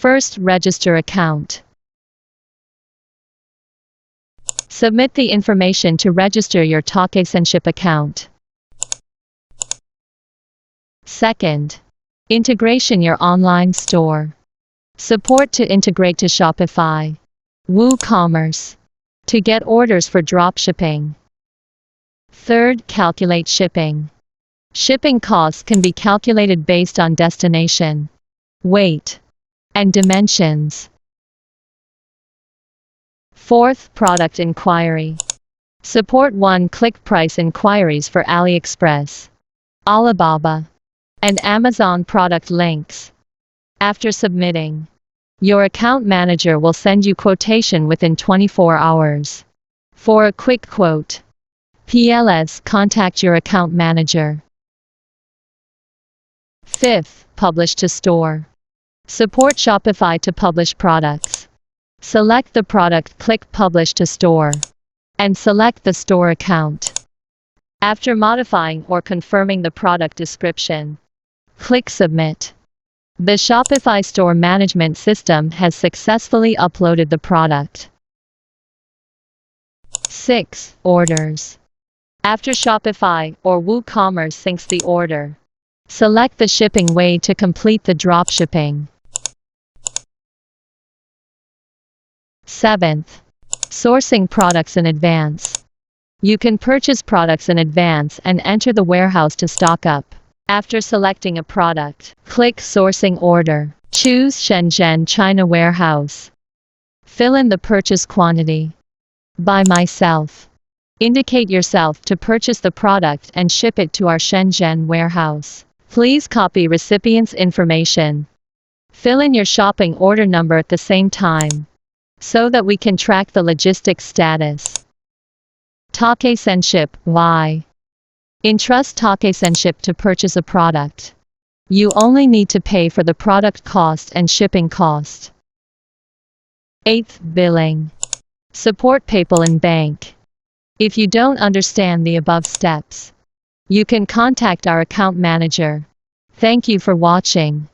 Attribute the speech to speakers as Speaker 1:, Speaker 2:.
Speaker 1: First, register account. Submit the information to register your TakeSendShip account. Second, integration your online store. Support to integrate to Shopify, WooCommerce, to get orders for dropshipping. Third, calculate shipping. Shipping costs can be calculated based on destination, weight, and dimensions. Fourth, product inquiry. Support one-click price inquiries for AliExpress, Alibaba, and Amazon product links. After submitting, your account manager will send you quotation within 24 hours. For a quick quote, PLS, contact your account manager. Fifth, publish to store. Support Shopify to publish products. Select the product, click Publish to Store, and select the store account. After modifying or confirming the product description, click Submit. The Shopify Store Management System has successfully uploaded the product. 6. Orders. After Shopify or WooCommerce syncs the order, select the shipping way to complete the dropshipping. 7th, sourcing products in advance. You can purchase products in advance and enter the warehouse to stock up. After selecting a product, click Sourcing Order. Choose Shenzhen, China warehouse. Fill in the purchase quantity. By myself. Indicate yourself to purchase the product and ship it to our Shenzhen warehouse. Please copy recipient's information. Fill in your shopping order number at the same time, so that we can track the logistics status. TakeSendShip. Why? Entrust TakeSendShip to purchase a product. You only need to pay for the product cost and shipping cost. 8th, billing. Support PayPal and bank. If you don't understand the above steps, you can contact our account manager. Thank you for watching.